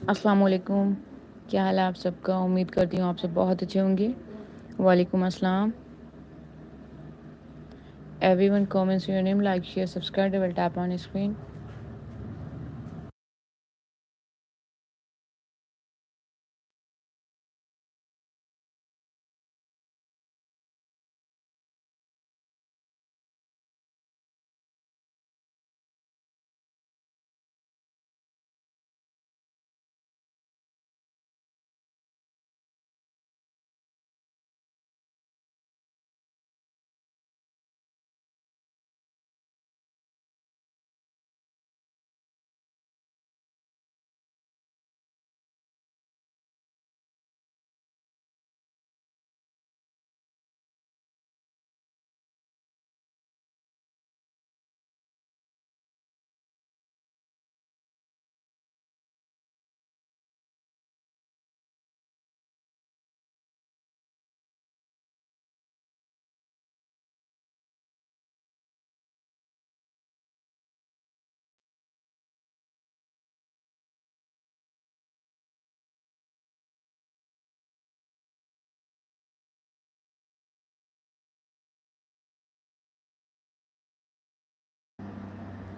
अस्सलाम वालेकुम। क्या हाल है आप सबका? उम्मीद करती हूँ आप सब बहुत अच्छे होंगे। वालेकुम अस्सलाम। Everyone comments your name, like, share, subscribe, double tap on screen.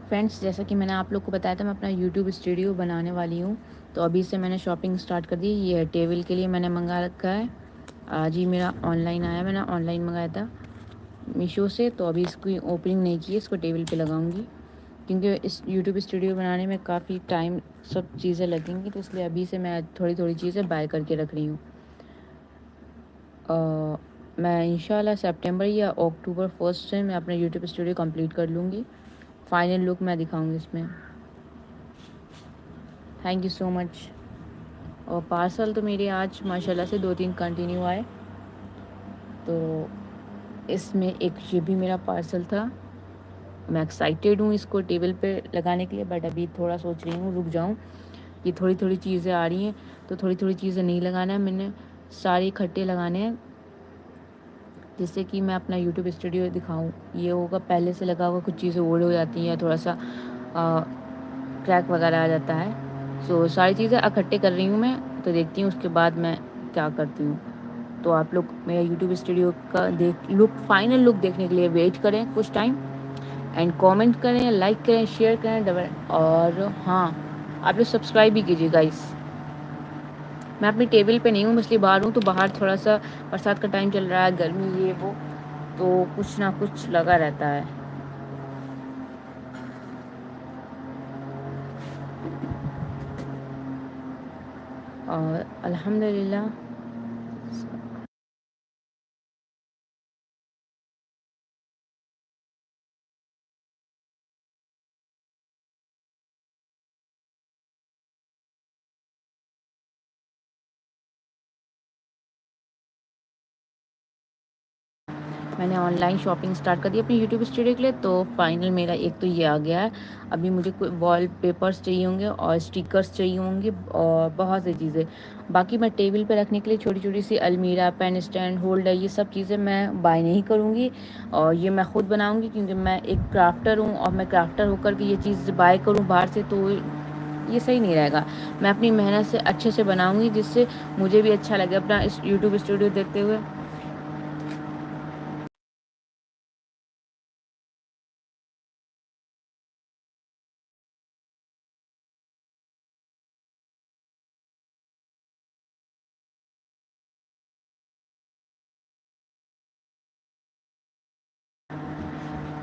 Friends, जैसा कि मैंने आप लोग को बताया था, मैं अपना यूट्यूब स्टूडियो बनाने वाली हूँ। तो अभी से मैंने शॉपिंग स्टार्ट कर दी। ये टेबल के लिए मैंने मंगा रखा है। आज ही मेरा ऑनलाइन आया, मैंने ऑनलाइन मंगाया था मीशो से। तो अभी इसकी ओपनिंग नहीं की है, इसको टेबल पे लगाऊंगी क्योंकि इस यूट्यूब स्टूडियो बनाने में काफ़ी टाइम सब चीज़ें लगेंगी। तो इसलिए अभी से मैं थोड़ी थोड़ी चीज़ें बाय करके रख रही हूँ। मैं इंशाल्लाह सितंबर या अक्टूबर फर्स्ट से मैं अपना यूट्यूब स्टूडियो कंप्लीट कर लूँगी। फाइनल लुक मैं दिखाऊंगी इसमें। Thank you so much. और पार्सल तो मेरे आज माशाल्लाह से 2-3 कंटिन्यू आए। तो इसमें एक ये भी मेरा पार्सल था। मैं एक्साइटेड हूँ इसको टेबल पे लगाने के लिए, बट अभी थोड़ा सोच रही हूँ रुक जाऊँ। ये थोड़ी थोड़ी चीज़ें आ रही हैं तो थोड़ी थोड़ी चीज़ें नहीं लगाना है, मैंने सारे इकट्ठे लगाने हैं जिससे कि मैं अपना यूट्यूब स्टूडियो दिखाऊं। ये होगा पहले से लगा हुआ, कुछ चीज़ें ओल्ड हो जाती हैं या थोड़ा सा क्रैक वगैरह आ जाता है। सो सारी चीज़ें इकट्ठे कर रही हूँ मैं, तो देखती हूँ उसके बाद मैं क्या करती हूँ। तो आप लोग मेरा यूट्यूब स्टूडियो का फाइनल लुक देखने के लिए वेट करें कुछ टाइम, एंड कमेंट करें, लाइक करें, शेयर करें डबल। और हाँ, आप लोग सब्सक्राइब भी कीजिए गाइस। मैं अपनी टेबल पे नहीं हूँ, इसलिए बाहर हूँ। तो बाहर थोड़ा सा बरसात का टाइम चल रहा है, गर्मी ये वो, तो कुछ ना कुछ लगा रहता है। और अल्हम्दुलिल्लाह मैंने ऑनलाइन शॉपिंग स्टार्ट कर दी अपने यूट्यूब स्टूडियो के लिए। तो फाइनल मेरा एक तो ये आ गया है। अभी मुझे कोई वॉल पेपर्स चाहिए होंगे और स्टिकर्स चाहिए होंगे और बहुत सी चीज़ें। बाकी मैं टेबल पे रखने के लिए छोटी छोटी सी अलमीरा, पेन स्टैंड, होल्डर, ये सब चीज़ें मैं बाय नहीं करूँगी और ये मैं ख़ुद बनाऊँगी क्योंकि मैं एक क्राफ्टर हूँ। और मैं क्राफ्टर होकर के ये चीज़ बाय करूँ बाहर से तो ये सही नहीं रहेगा। मैं अपनी मेहनत से अच्छे से बनाऊँगी जिससे मुझे भी अच्छा लगे अपना इस यूट्यूब स्टूडियो देखते हुए।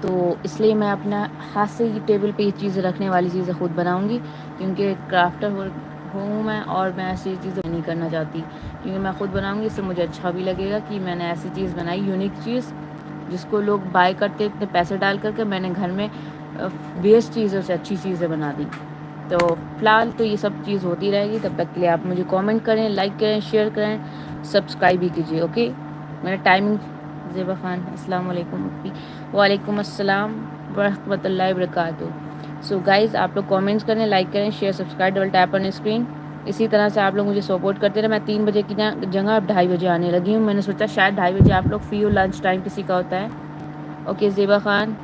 तो इसलिए मैं अपना हाथ से ही टेबल पे ये चीज़ें रखने वाली चीज़ें खुद बनाऊंगी क्योंकि क्राफ्टर हूँ मैं और मैं ऐसी चीज़ें नहीं करना चाहती। क्योंकि मैं खुद बनाऊंगी, इससे मुझे अच्छा भी लगेगा कि मैंने ऐसी चीज़ बनाई, यूनिक चीज़ जिसको लोग बाय करते इतने पैसे डाल करके। मैंने घर में वेस्ट चीज़ों से अच्छी चीज़ें बना दी। तो फ़िलहाल तो ये सब चीज़ होती रहेगी। तब तक के लिए आप मुझे कमेंट करें, लाइक करें, शेयर करें, सब्सक्राइब भी कीजिए। ओके, मेरा टाइमिंग ज़ेबा ख़ान, अस्सलाम वालेकुम। वालेकुम अस्सलाम वरहमतुल्लाहि वबरकातुहू। सो गाइज़, आप लोग कमेंट्स करें, लाइक करें, share, subscribe, double tap on screen. इसी तरह से आप लोग मुझे सपोर्ट करते रहे। मैं 3 बजे की जगह अब 2:30 बजे आने लगी हूँ। मैंने सोचा शायद 2:30 बजे आप लोग फ्री हो, लंच टाइम किसी का होता है। ओके ज़ेबा ख़ान।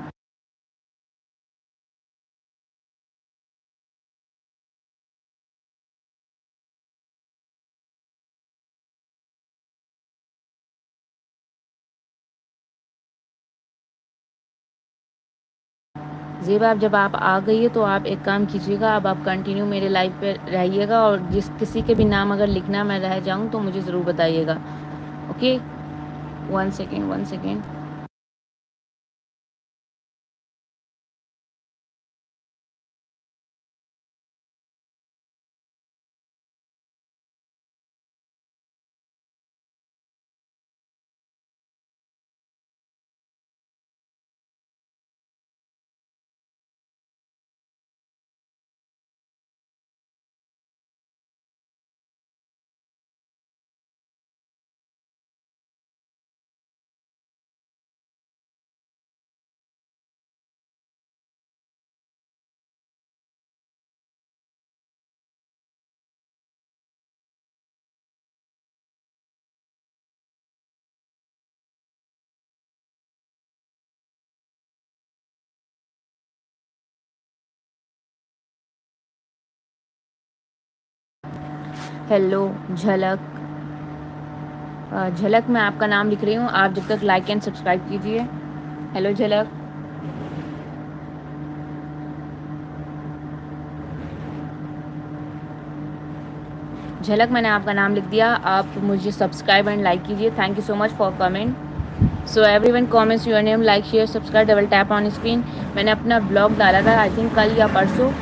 ज़ेब आप जब आप आ गई है तो आप एक काम कीजिएगा, अब आप कंटिन्यू मेरे लाइव पे रहिएगा और जिस किसी के भी नाम अगर लिखना मैं रह जाऊँ तो मुझे ज़रूर बताइएगा। Okay, 1 second 1 second. हेलो झलक, झलक मैं आपका नाम लिख रही हूँ, आप जब तक लाइक एंड सब्सक्राइब कीजिए। हेलो झलक, झलक मैंने आपका नाम लिख दिया, आप मुझे सब्सक्राइब एंड लाइक कीजिए। Thank you so much for comment. So everyone comments your name, like share subscribe, double tap on screen. मैंने अपना ब्लॉग डाला था आई थिंक कल या परसों।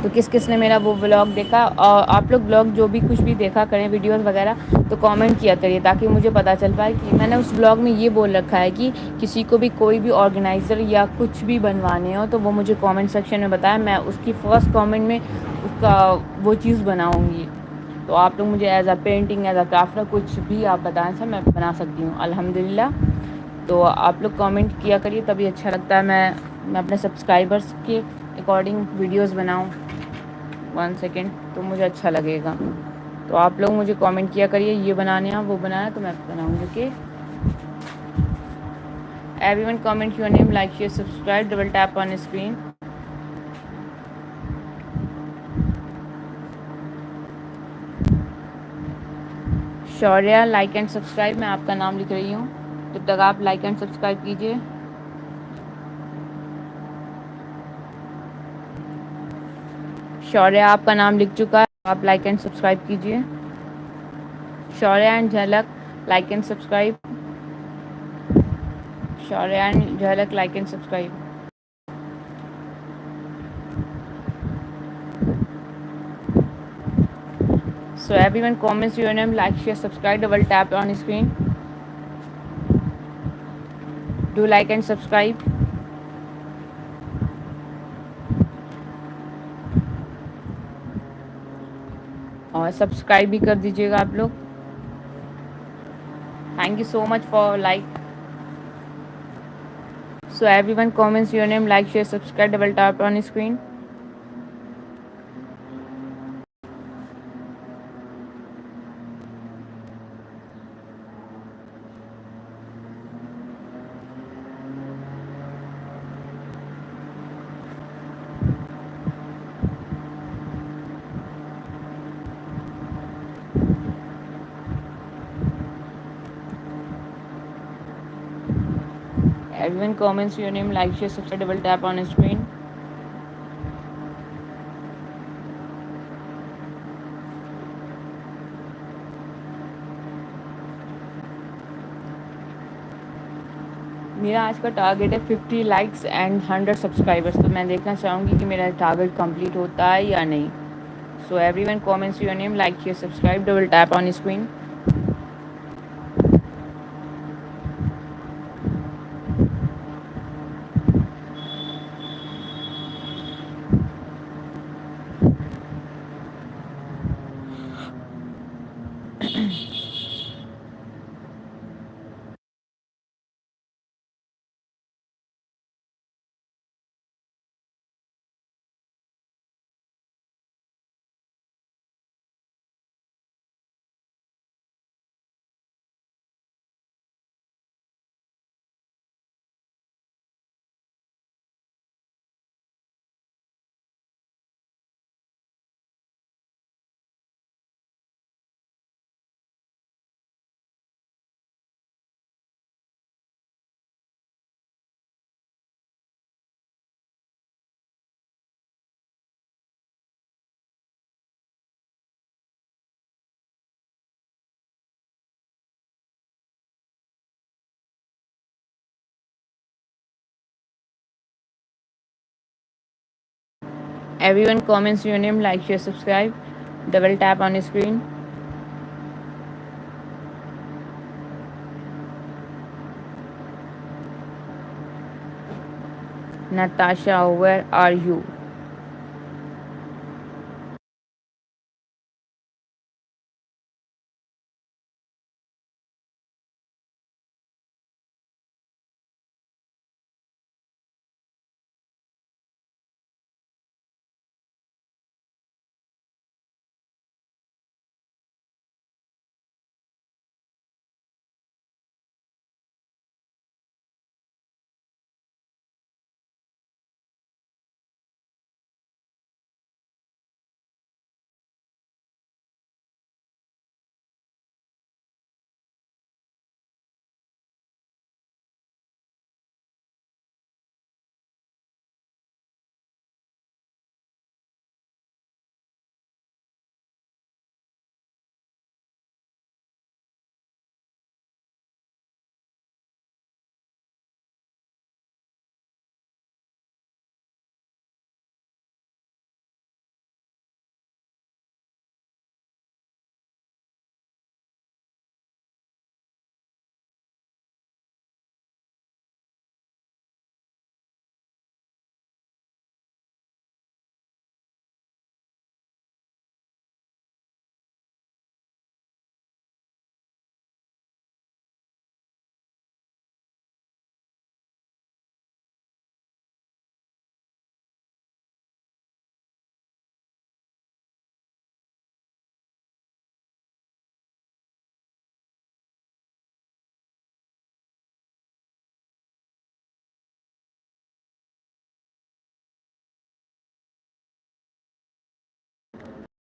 तो किस किस ने मेरा वो व्लॉग देखा, और आप लोग ब्लॉग जो भी कुछ भी देखा करें वीडियोस वगैरह, तो कमेंट किया करिए ताकि मुझे पता चल पाए कि मैंने उस ब्लॉग में ये बोल रखा है कि किसी को भी कोई भी ऑर्गेनाइज़र या कुछ भी बनवाने हो तो वो मुझे कमेंट सेक्शन में बताएं, मैं उसकी फर्स्ट कमेंट में उसका वो चीज़ बनाऊँगी। तो आप लोग मुझे as a painting as a crafter कुछ भी आप बताएं सर, मैं बना सकती हूँ अल्हम्दुलिल्लाह। तो आप लोग कमेंट किया करिए तभी अच्छा लगता है, मैं अपने सब्सक्राइबर्स के अकॉर्डिंग वीडियोस बनाऊं। 1 सेकेंड, तो मुझे अच्छा लगेगा। तो आप लोग मुझे कमेंट किया करिए ये बनाने हैं वो बनाना है तो मैं बनाऊंगी। Okay, everyone comment your name, like share subscribe, double tap on screen. Shaurya like and subscribe, मैं आपका नाम लिख रही हूँ, जब तक आप लाइक एंड सब्सक्राइब कीजिए। शौर्या आपका नाम लिख चुका है, आप लाइक एंड सब्सक्राइब कीजिए। Shaurya and Jhalak like and subscribe, Shaurya and Jhalak like and subscribe. So everyone comments your name, like, share, subscribe, double tap on screen. Do like and subscribe. और सब्सक्राइब भी कर दीजिएगा आप लोग। Thank you so much for like. So everyone comments your name, like, share, subscribe, double tap on screen. Everyone comments your name, like, share, subscribe, double tap on screen. मेरा आज का target है 50 likes and 100 subscribers, तो मैं देखना चाहूँगी कि मेरा टारगेट कंप्लीट होता है या नहीं। सो everyone comments your name, like, share, subscribe, double tap on screen. Everyone comments your name, like, share, subscribe. Double tap on the screen. Natasha, where are you?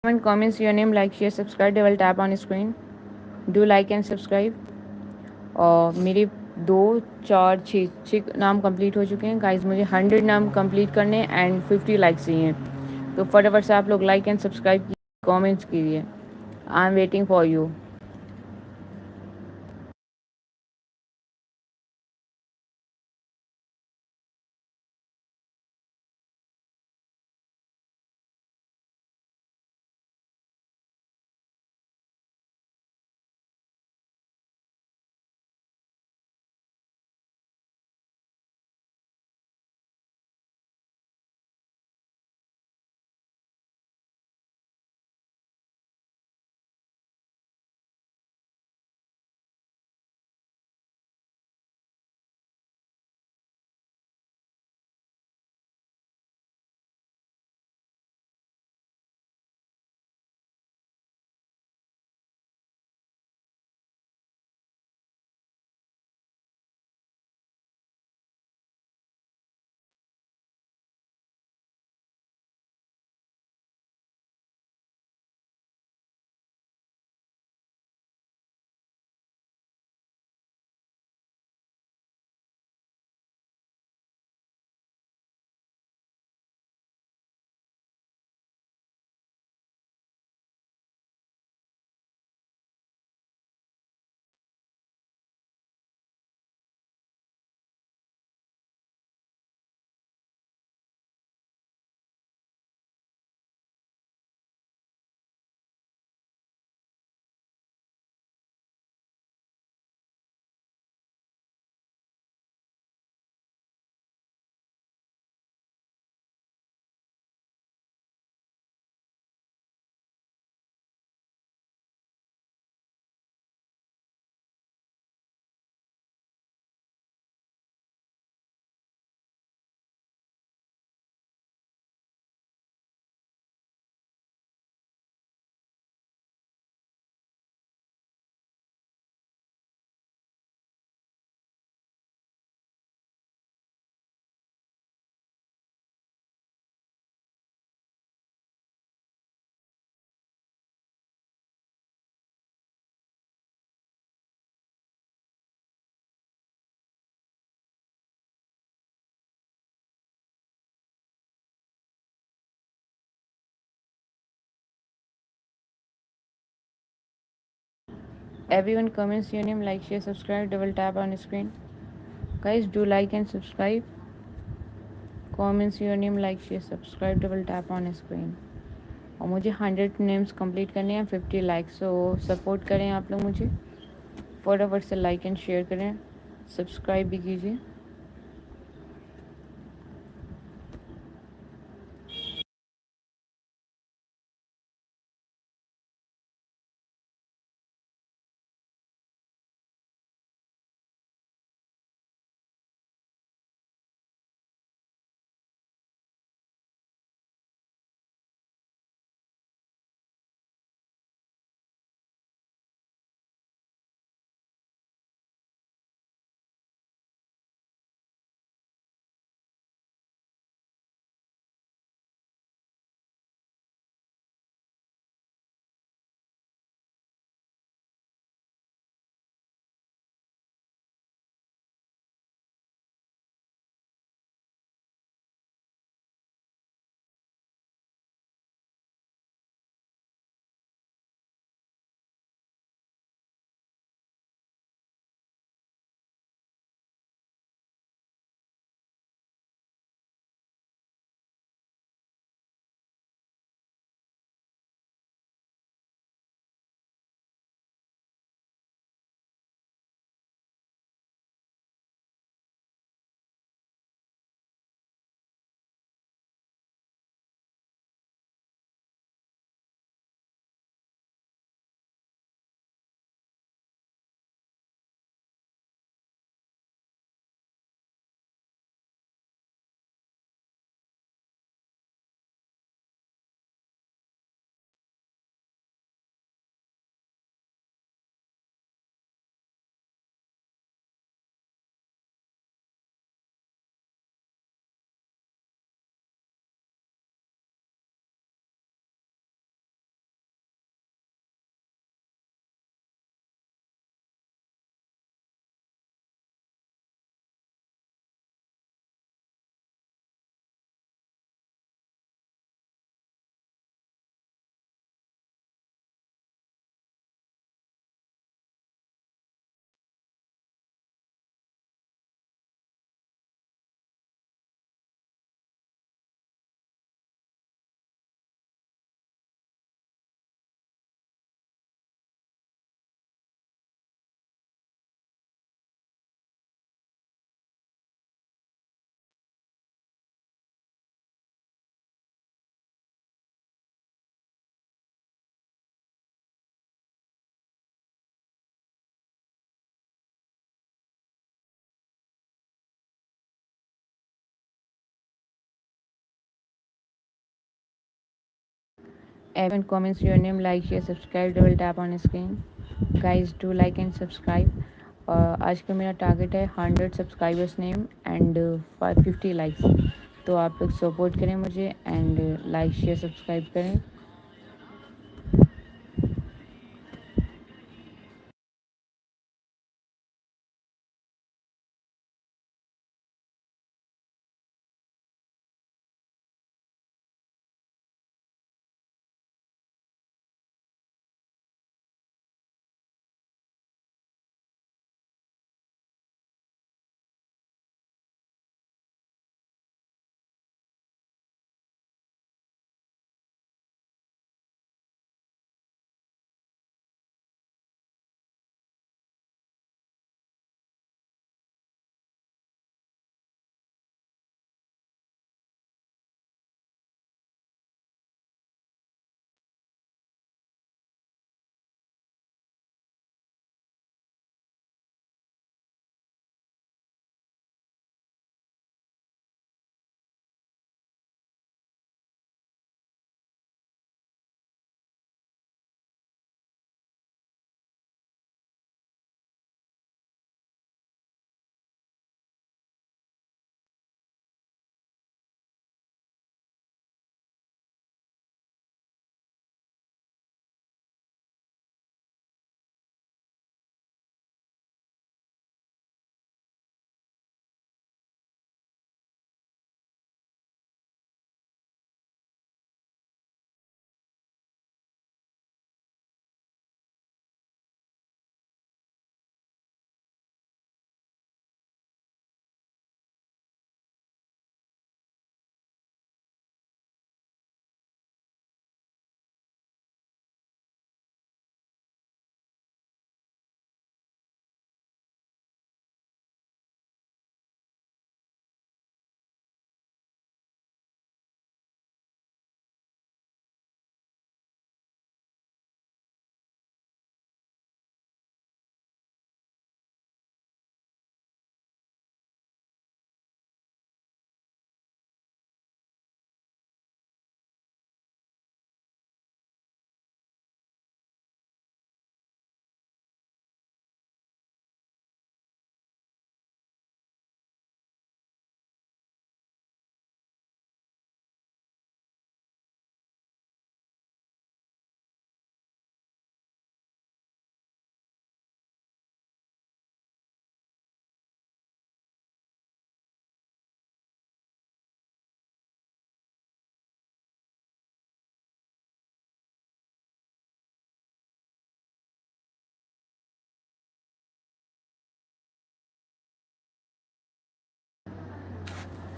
Everyone comments your name, like, share, subscribe. Double tap on the screen. Do like and subscribe. और मेरे 2 4 6 नाम complete हो चुके हैं guys. मुझे 100 नाम complete करने and 50 likes चाहिए। तो फटाफट से आप लोग लाइक एंड सब्सक्राइब कीजिए, कमेंट्स कीजिए। I am waiting for you. Everyone comments your name, like, share, subscribe. Double tap on the screen. Guys, do like and subscribe. comments your name, like, share, subscribe, double tap on screen. और मुझे 100 names complete करने हैं, 50 likes, सो support करें आप लोग मुझे, फटाफट से लाइक एंड शेयर करें, सब्सक्राइब भी कीजिए. Everyone comments your name, like, share, subscribe, double tap on screen. Guys, do like and subscribe. आज का मेरा टारगेट है 100 सब्सक्राइबर्स नेम एंड 50 लाइक्स. तो आप लोग सपोर्ट करें मुझे एंड लाइक शेयर सब्सक्राइब करें.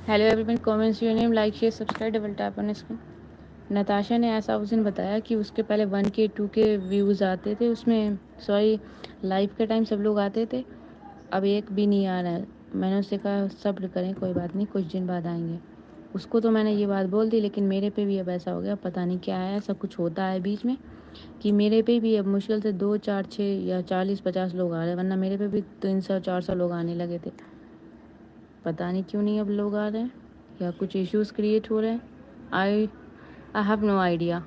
Hello everyone, comments your name, like share subscribe, double tap on screen. Natasha ने ऐसा उस दिन बताया कि उसके पहले 1K 2K व्यूज़ आते थे उसमें, सॉरी लाइव के टाइम सब लोग आते थे, अब एक भी नहीं आ रहा है। मैंने उससे कहा सब्र करें, कोई बात नहीं, कुछ दिन बाद आएंगे। उसको तो मैंने ये बात बोल दी, लेकिन मेरे पे भी अब ऐसा हो गया, पता नहीं क्या है, सब कुछ होता है बीच में कि मेरे पे भी अब मुश्किल से 2 4 6 या 40 50 लोग आ रहे हैं, वरना मेरे पे भी 300 400 लोग आने लगे थे। पता नहीं क्यों नहीं अब लोग आ रहे हैं, या कुछ इश्यूज़ क्रिएट हो रहे हैं। I have no idea.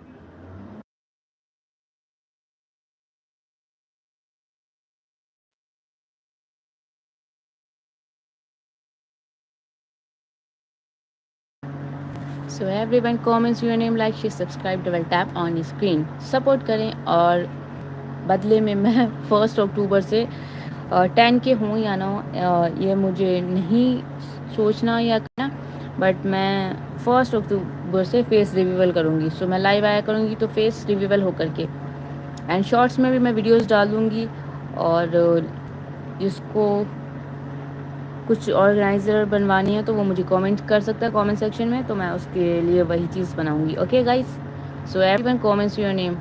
So everyone, comments your name, like share subscribe, double tap on screen, support करें। और बदले में मैं 1 अक्टूबर से 10K हूँ या ना हो, ये मुझे नहीं सोचना या करना, बट मैं 1 अक्टूबर से फेस रिव्यूअल करूँगी। सो मैं लाइव आया करूँगी तो फेस रिव्यूअल हो करके, एंड शॉर्ट्स में भी मैं वीडियोस डाल दूँगी। और जिसको कुछ ऑर्गेनाइज़र बनवानी है तो वो मुझे कमेंट कर सकता है कमेंट सेक्शन में, तो मैं उसके लिए वही चीज़ बनाऊँगी। Okay guys, so everyone comments your name.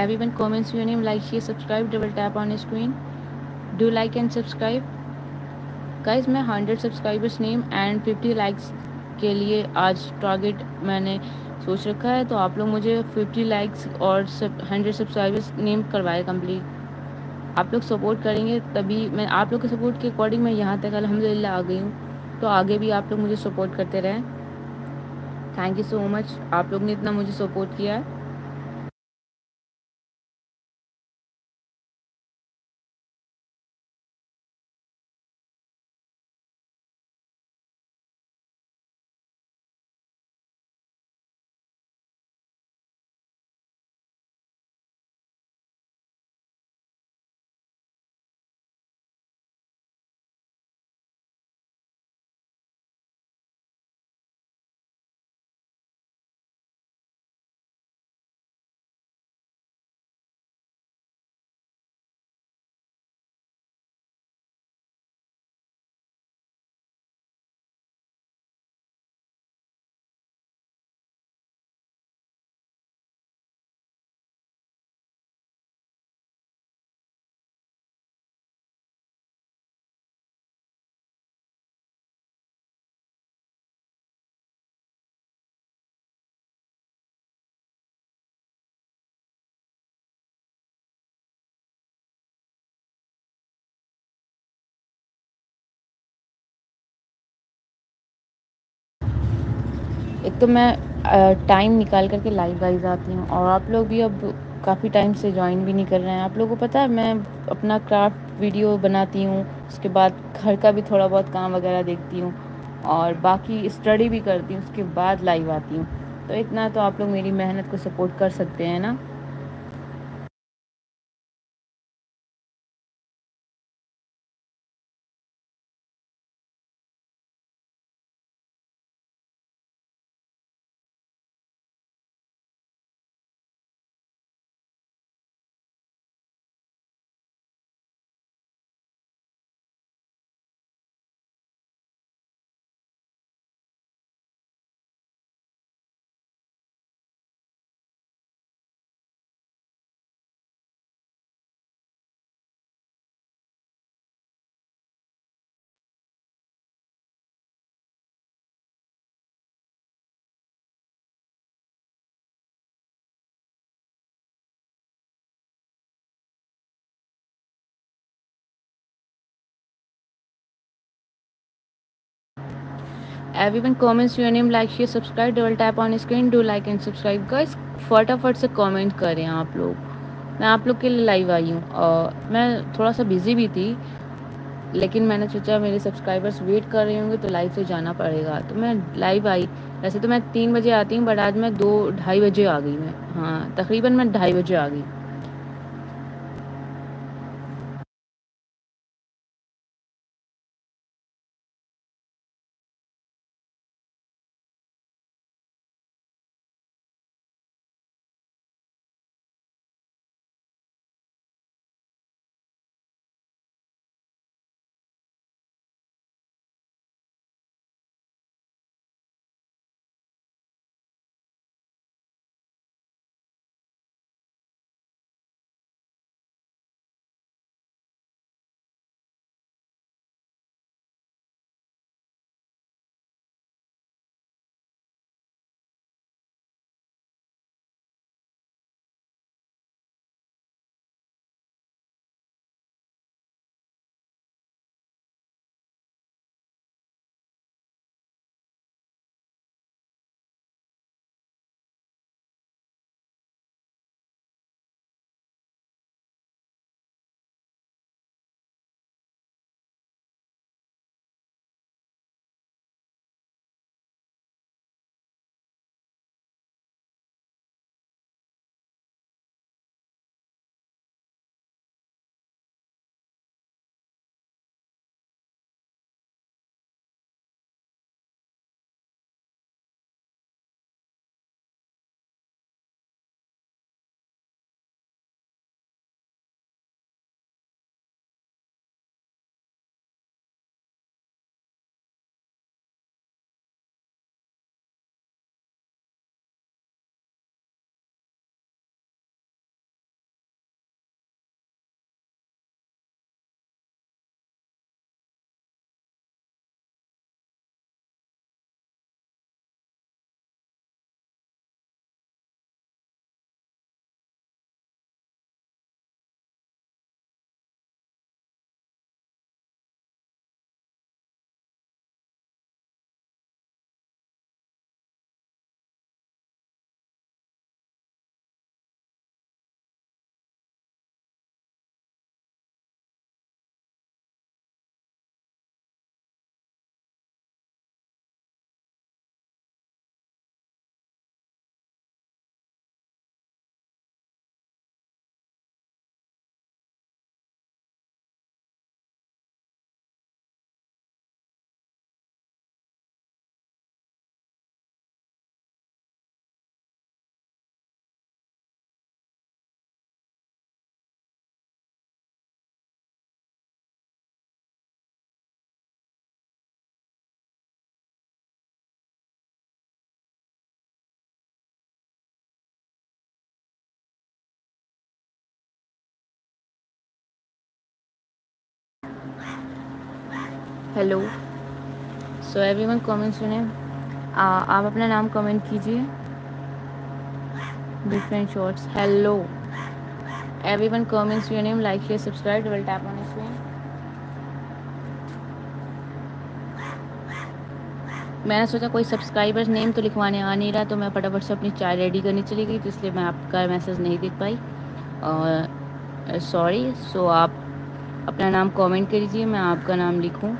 Everyone comments your name, like share subscribe, double tap on screen, do like and subscribe. Guys मैं 100 सब्सक्राइबर्स नेम एंड 50 लाइक्स के लिए आज टारगेट मैंने सोच रखा है, तो आप लोग मुझे 50 लाइक्स और 100 सब्सक्राइबर्स नेम करवाए कंप्लीट। आप लोग सपोर्ट करेंगे तभी मैं, आप लोग के सपोर्ट के अकॉर्डिंग मैं यहाँ तक अल्हम्दुलिल्लाह आ गई हूँ, तो आगे भी आप लोग मुझे सपोर्ट करते रहें। थैंक यू सो मच, आप लोग ने इतना मुझे सपोर्ट किया है। एक तो मैं टाइम निकाल कर के लाइव वाइज़ आती हूँ, और आप लोग भी अब काफ़ी टाइम से जॉइन भी नहीं कर रहे हैं। आप लोगों को पता है मैं अपना क्राफ्ट वीडियो बनाती हूँ, उसके बाद घर का भी थोड़ा बहुत काम वगैरह देखती हूँ, और बाकी स्टडी भी करती हूँ, उसके बाद लाइव आती हूँ। तो इतना तो आप लोग मेरी मेहनत को सपोर्ट कर सकते हैं ना। Everyone comments your name, like, share, subscribe, double tap on screen, do like and subscribe guys। फटाफट से कमेंट करें आप लोग, मैं आप लोग के लिए लाइव आई हूँ। मैं थोड़ा सा बिजी भी थी, लेकिन मैंने सोचा मेरे सब्सक्राइबर्स वेट कर रहे होंगे तो लाइव तो जाना पड़ेगा, तो मैं लाइव आई। वैसे तो मैं 3 बजे आती हूँ, बट आज मैं 2 ढाई बजे आ गई। मैं, हाँ, तकरीबन मैं 2:30 बजे आ गई। Hello. So everyone comments your name. आप अपना नाम कमेंट कीजिए। Different shorts. Hello everyone comments your name, like share subscribe, double tap on screen. मैंने सोचा कोई सब्सक्राइबर्स नेम तो लिखवाने आ नहीं रहा, तो मैं फटाफट से अपनी चाय रेडी करनी चली गई, तो इसलिए मैं आपका मैसेज नहीं देख पाई और सॉरी। सो आप अपना नाम कमेंट कीजिए, मैं आपका नाम लिखूं।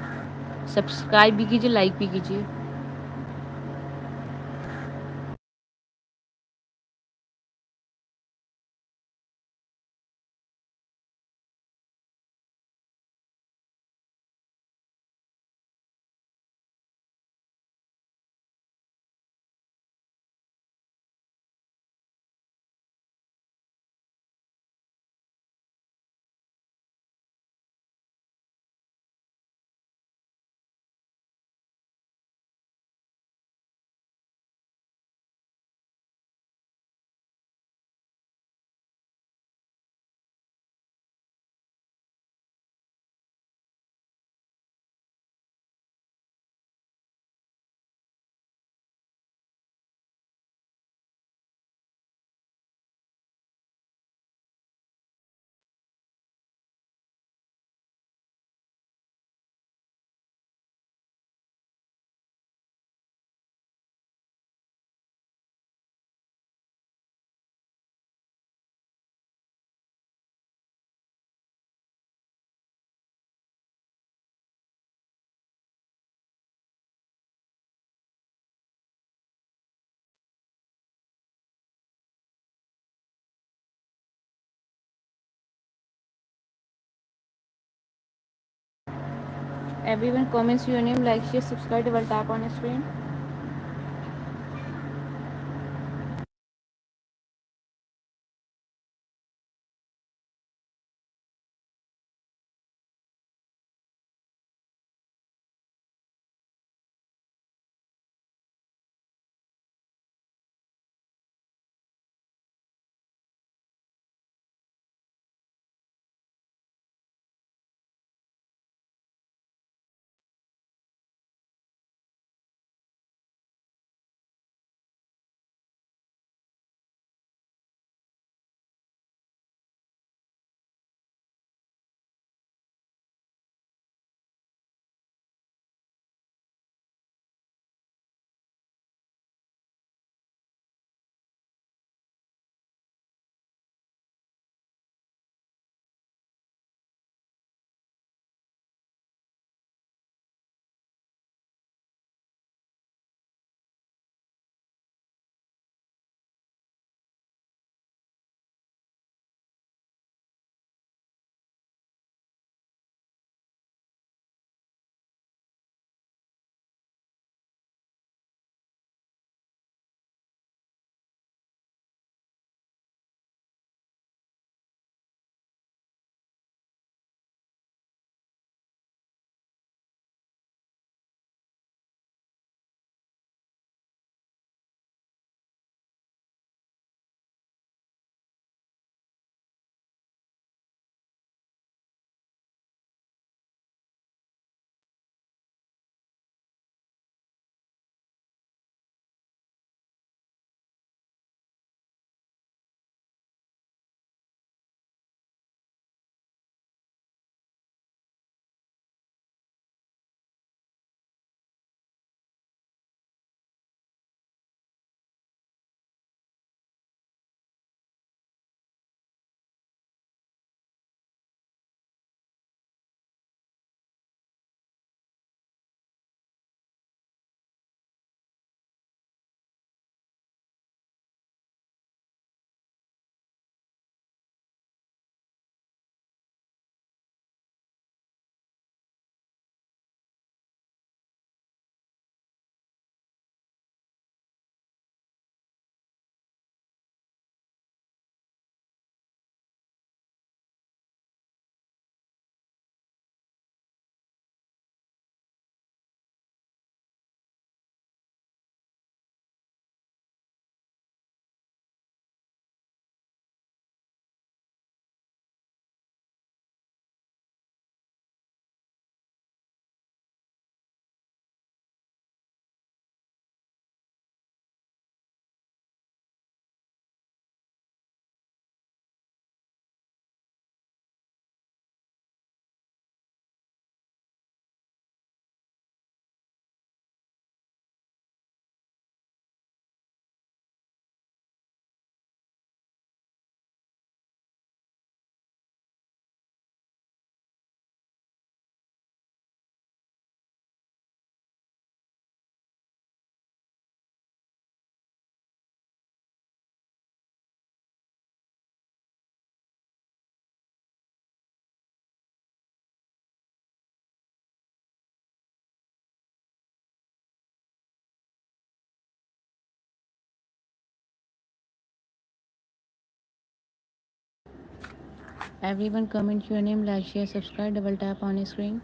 सब्सक्राइब भी कीजिए, लाइक भी कीजिए। Everyone comments your name, like, share, subscribe, double tap on screen. Everyone comment your name, like, share, subscribe, double tap on your screen.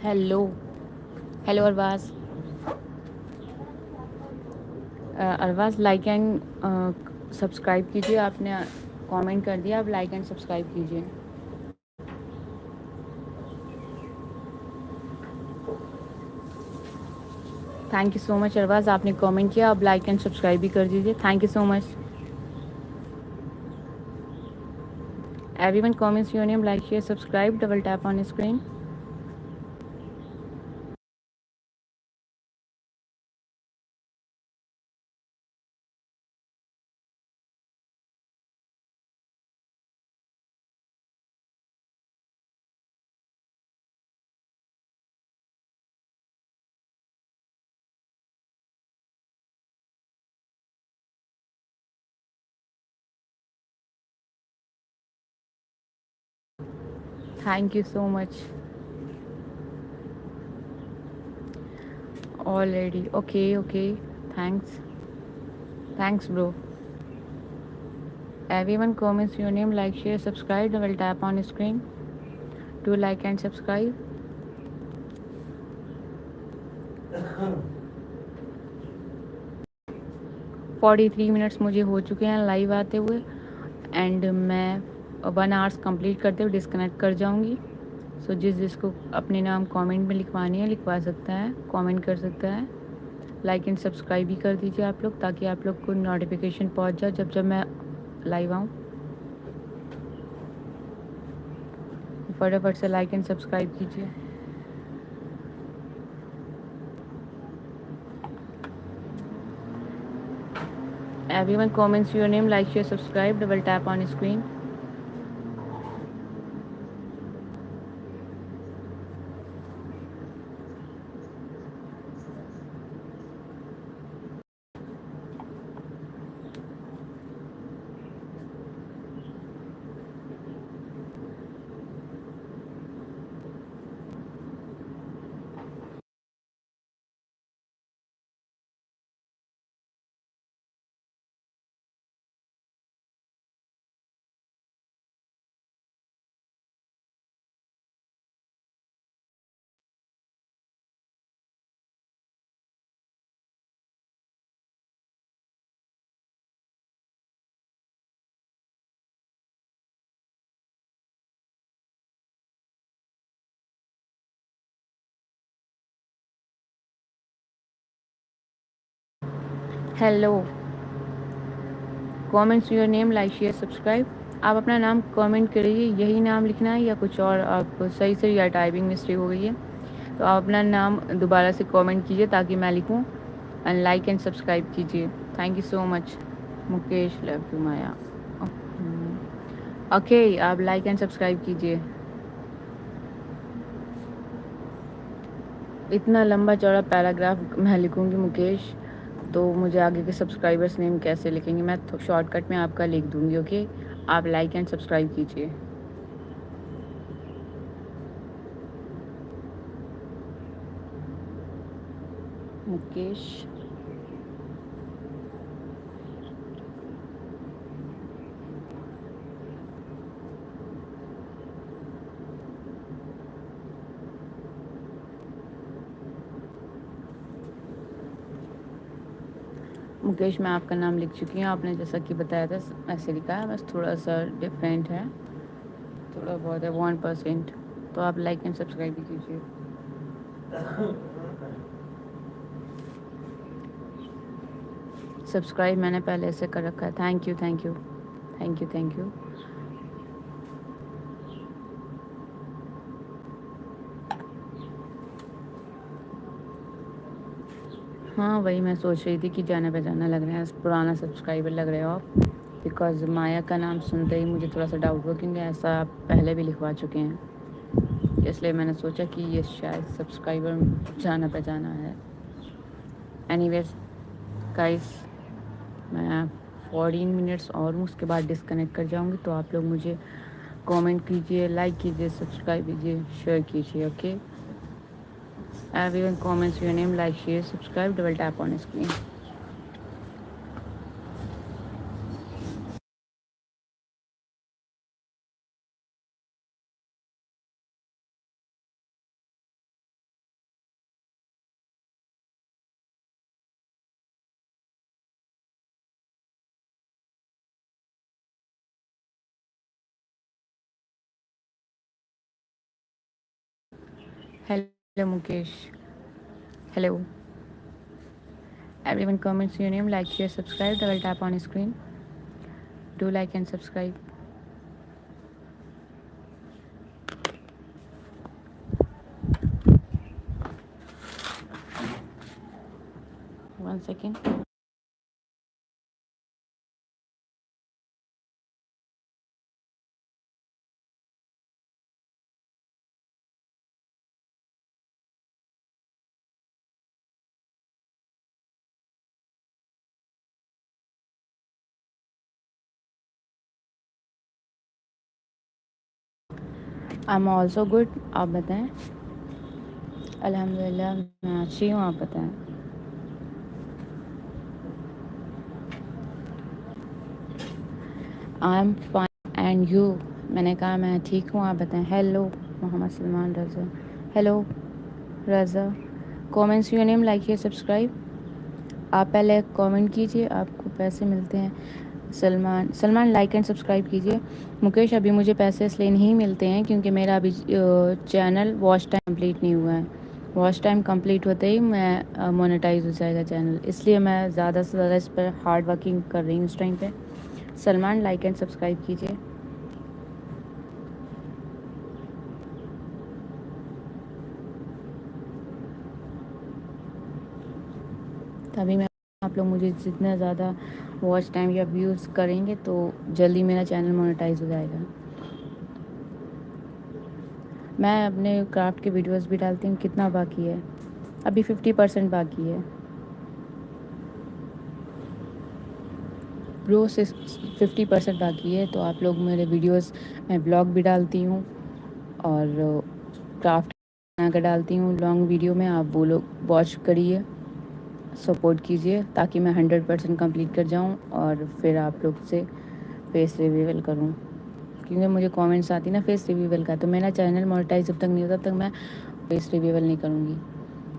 Hello, hello Arbaz. Arbaz like and subscribe कीजिए। आपने कमेंट कर दिया, आप like and subscribe कीजिए। Thank you so much Arbaz, आपने comment किया, आप like and subscribe भी कर दीजिए। Thank you so much. Everyone comments your name, like, share, subscribe, double tap on screen. Thank you so much already. Okay okay, thanks, thanks bro. Everyone comments your name, like, share, subscribe, double tap on screen to like and subscribe. 43 minutes मुझे हो चुके हैं live आते हुए, and मैं 1 hours complete करते हुए disconnect कर जाऊंगी। सो जिसको अपने नाम कमेंट में लिखवानी है लिखवा सकता है, कमेंट कर सकता है। लाइक एंड सब्सक्राइब भी कर दीजिए आप लोग, ताकि आप लोग को नोटिफिकेशन पहुंच जाए जब जब मैं लाइव आऊँ। फटाफट से लाइक एंड सब्सक्राइब कीजिए। Everyone comments your name, like, share, subscribe, double tap on screen. Hello, comments your name, like share subscribe. आप अपना नाम कमेंट करिए, यही नाम लिखना है या कुछ और आप सही से, या टाइपिंग मिस्टेक हो गई है तो आप अपना नाम दोबारा से कमेंट कीजिए ताकि मैं लिखूं। एंड लाइक एंड सब्सक्राइब कीजिए। Thank you so much. Mukesh, love you Maya. Okay, आप लाइक एंड सब्सक्राइब कीजिए। इतना लंबा चौड़ा पैराग्राफ मैं लिखूंगी मुकेश, तो मुझे आगे के सब्सक्राइबर्स नेम कैसे लिखेंगे? मैं शॉर्टकट में आपका लिख दूंगी। ओके, आप लाइक एंड सब्सक्राइब कीजिए। मुकेश, मुकेश मैं आपका नाम लिख चुकी हूँ। आपने जैसा कि बताया था ऐसे लिखा है, बस थोड़ा सा डिफरेंट है, थोड़ा बहुत है 1%। तो आप लाइक एंड सब्सक्राइब भी कीजिए। सब्सक्राइब मैंने पहले से कर रखा है। Thank you, thank you, thank you, thank you. हाँ, वही मैं सोच रही थी कि जाना पहचाना लग रहा है, पुराना सब्सक्राइबर लग रहे हो आप। बिकॉज माया का नाम सुनते ही मुझे थोड़ा सा डाउट हुआ, क्योंकि ऐसा आप पहले भी लिखवा चुके हैं, इसलिए मैंने सोचा कि ये शायद सब्सक्राइबर जाना पहचाना है। एनीवेज गाइस, मैं 14 मिनट्स और हूँ, उसके बाद डिस्कनेक्ट कर जाऊँगी। तो आप लोग मुझे कमेंट कीजिए, लाइक कीजिए, सब्सक्राइब कीजिए, शेयर कीजिए। Okay, everyone comments your name, like, share, subscribe, double tap on screen. Hello Mukesh. Hello. Everyone comments your name, like, share, subscribe, double tap on screen. Do like and subscribe. One second. I'm also good. आप बताएं। अल्हम्दुलिल्लाह मैं अच्छी हूँ, आप बताएं। I am fine and you. मैंने कहा मैं ठीक हूँ, आप बताएं। Hello Mohammad Salman Raza. Hello Raza. Comments your name, like, share, subscribe. आप पहले कमेंट कीजिए, आपको पैसे मिलते हैं। सलमान लाइक एंड सब्सक्राइब कीजिए। मुकेश, अभी मुझे पैसे इसलिए नहीं मिलते हैं क्योंकि मेरा अभी चैनल वॉच टाइम कंप्लीट नहीं हुआ है। वॉच टाइम कंप्लीट होते ही मैं मोनेटाइज हो जाएगा चैनल, इसलिए मैं ज़्यादा से ज़्यादा इस पर हार्ड वर्किंग कर रही हूँ इस टाइम पे। सलमान लाइक एंड सब्सक्राइब कीजिए। तभी मैं, आप लोग मुझे जितना ज़्यादा वॉच टाइम या व्यूज़ करेंगे तो जल्दी मेरा चैनल मोनेटाइज हो जाएगा। मैं अपने क्राफ्ट के वीडियोस भी डालती हूँ। कितना बाकी है? अभी 50% बाकी है ब्रो, से 50% बाकी है। तो आप लोग मेरे वीडियोस, मैं ब्लॉग भी डालती हूँ और क्राफ्ट बना कर डालती हूँ लॉन्ग वीडियो में। आप वो लोग वॉच करिए, सपोर्ट कीजिए ताकि मैं 100% कंप्लीट कर जाऊँ और फिर आप लोग से फेस रिवीवल करूँ, क्योंकि मुझे कमेंट्स आती ना फेस रिवीवल का, तो मेरा चैनल मोनेटाइज जब तक नहीं होता तब तक मैं फेस रिवीवल नहीं करूँगी।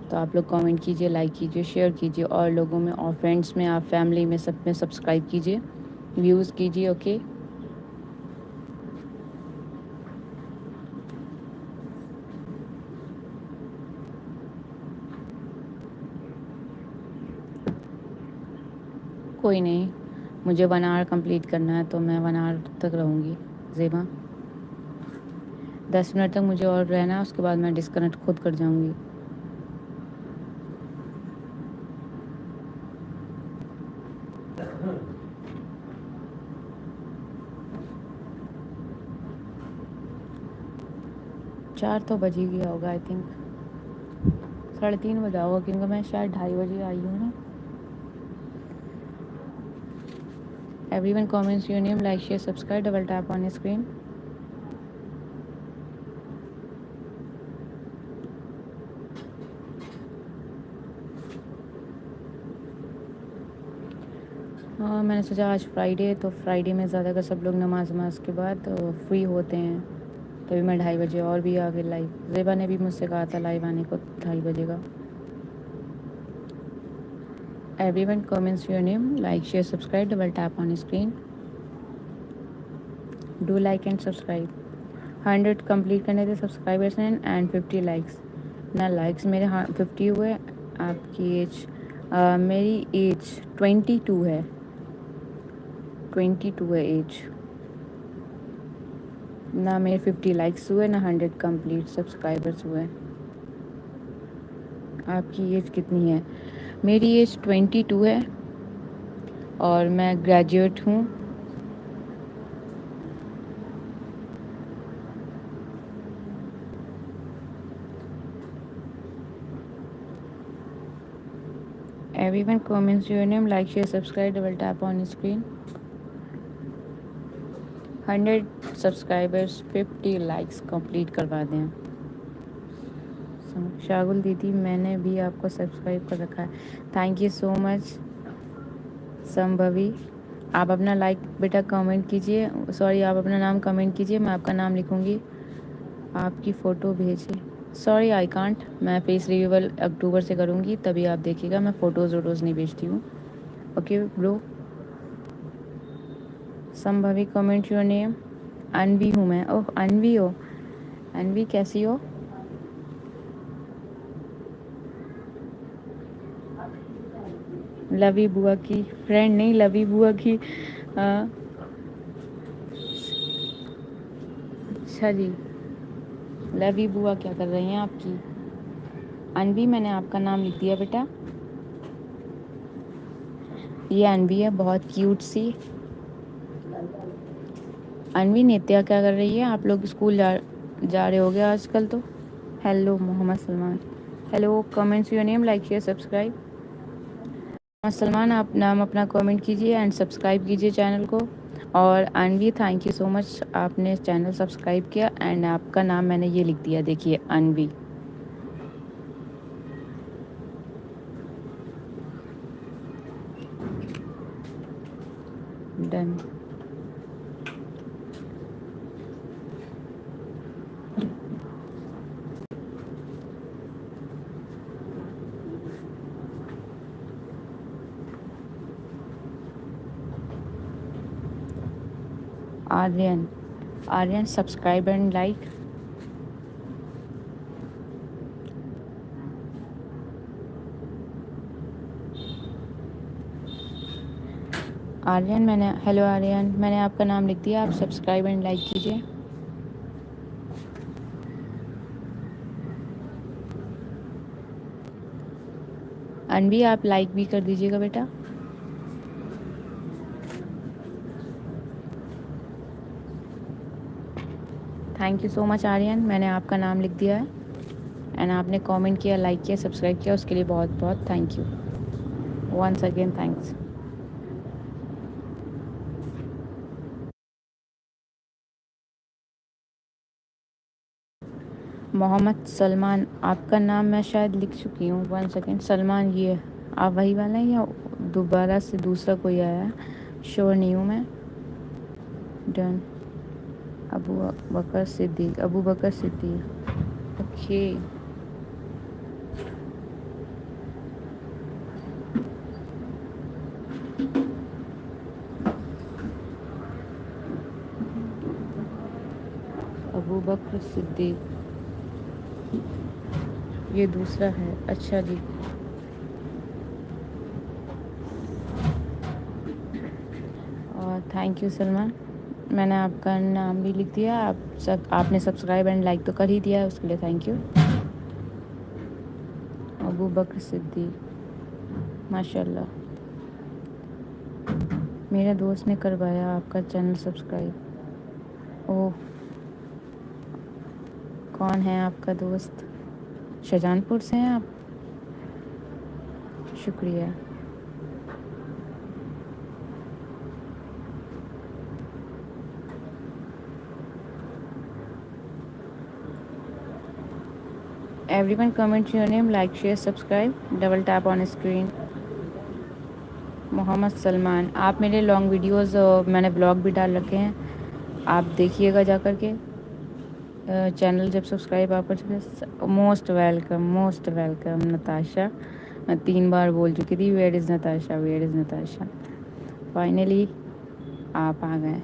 तो आप लोग कमेंट कीजिए, लाइक कीजिए, शेयर कीजिए, और लोगों में और फ्रेंड्स में, आप फैमिली में, सब में सब्सक्राइब कीजिए, व्यूज़ कीजिए। ओके, कोई नहीं, मुझे 1 आवर कंप्लीट करना है तो मैं 1 आवर तक रहूँगी ज़ेबा। 10 मिनट तक मुझे और रहना है, उसके बाद मैं डिस्कनेक्ट खुद कर जाऊँगी। चार तो बज ही गया होगा आई थिंक, 3:30 बजा होगा क्योंकि मैं शायद 2:30 बजे आई हूँ ना। Everyone comments your name, like, share, subscribe, double tap on your screen. हाँ, मैंने सोचा आज फ्राइडे है तो फ्राइडे में ज़्यादातर सब लोग नमाज वमाज के बाद फ्री होते हैं, तभी मैं 2:30 बजे और भी आ गई लाइव। ज़ेबा ने भी मुझसे कहा था लाइव आने को 2:30 बजे का। Everyone comments your name, like, share, subscribe, double tap on your screen. Do like and subscribe. 100 complete करने थे सब्सक्राइबर्स हैं एंड 50 लाइक्स ना। लाइक्स मेरे 50 हुए। आपकी एज मेरी एज 22 है, 22 है एज ना। मेरे 50 लाइक्स हुए ना 100 कंप्लीट सब्सक्राइबर्स हुए। आपकी एज कितनी है? मेरी एज 22 है और मैं ग्रेजुएट हूँ। Everyone comments your name, like, share, subscribe, double tap on screen. 100 subscribers 50 likes complete करवा दें। शागुल दीदी, मैंने भी आपको सब्सक्राइब कर रखा है, thank you so much. Shambhavi, आप अपना लाइक बेटा कमेंट कीजिए, सॉरी आप अपना नाम कमेंट कीजिए, मैं आपका नाम लिखूँगी। आपकी फ़ोटो भेजिए। सॉरी आई कांट, मैं फेस रिव्यूअल अक्टूबर से करूँगी तभी आप देखिएगा, मैं फ़ोटोज़ वोटोज़ नहीं भेजती हूँ। Okay bro. Sambhavi comment your name. Anvi हूँ मैं। ओह अनवी हो, अनवी कैसी हो? लवी बुआ की फ्रेंड नहीं, लवी बुआ की। अच्छा जी, लवी बुआ क्या कर रही हैं आपकी? अनवी, मैंने आपका नाम लिख दिया बेटा। ये अनवी है, बहुत क्यूट सी। अनवी, नित्या क्या कर रही है? आप लोग स्कूल जा रहे होगे आजकल तो। Hello Mohammad Salman, hello. Comments your name, like share subscribe. Mohammad Salman, आप नाम अपना कमेंट कीजिए एंड सब्सक्राइब कीजिए चैनल को। और Anvi, thank you so much, आपने चैनल सब्सक्राइब किया एंड आपका नाम मैंने ये लिख दिया, देखिए Anvi. Done. Aryan, Aryan subscribe and like. Aryan, मैंने, हेलो आर्यन, मैंने आपका नाम लिख दिया, आप सब्सक्राइब एंड लाइक कीजिए। अनवी, आप लाइक भी कर दीजिएगा बेटा। Thank you so much Aryan, मैंने आपका नाम लिख दिया है एंड आपने कमेंट किया, लाइक किया, सब्सक्राइब किया, उसके लिए बहुत बहुत thank you. Once again thanks. Mohammad Salman, आपका नाम मैं शायद लिख चुकी हूँ। 1 सेकेंड। सलमान, ये आप वही वाला हैं या दोबारा से दूसरा कोई आया है? श्योर नहीं हूँ मैं। डन। अबू बकर सिद्दीक, अबू बकर सिद्दीक, ओके। अबू बकर सिद्दीक, ये दूसरा है, अच्छा जी। थैंक यू सलमान, मैंने आपका नाम भी लिख दिया। आपने सब्सक्राइब एंड लाइक तो कर ही दिया है, उसके लिए थैंक यू। अबू बकर सिद्दीक, माशाल्लाह, मेरे दोस्त ने करवाया आपका चैनल सब्सक्राइब। ओह, कौन है आपका दोस्त? शाहजहानपुर से हैं आप? शुक्रिया। Everyone comment your name, like share subscribe, double tap on screen. Mohammad Salman, आप मेरे लॉन्ग वीडियोस मैंने ब्लॉग भी डाल रखे हैं, आप देखिएगा जा कर के। चैनल जब सब्सक्राइब आप कर चुके, most welcome, most welcome Natasha. मैं 3 बार बोल चुकी थी where is Natasha, where is Natasha. Finally आप आ गए,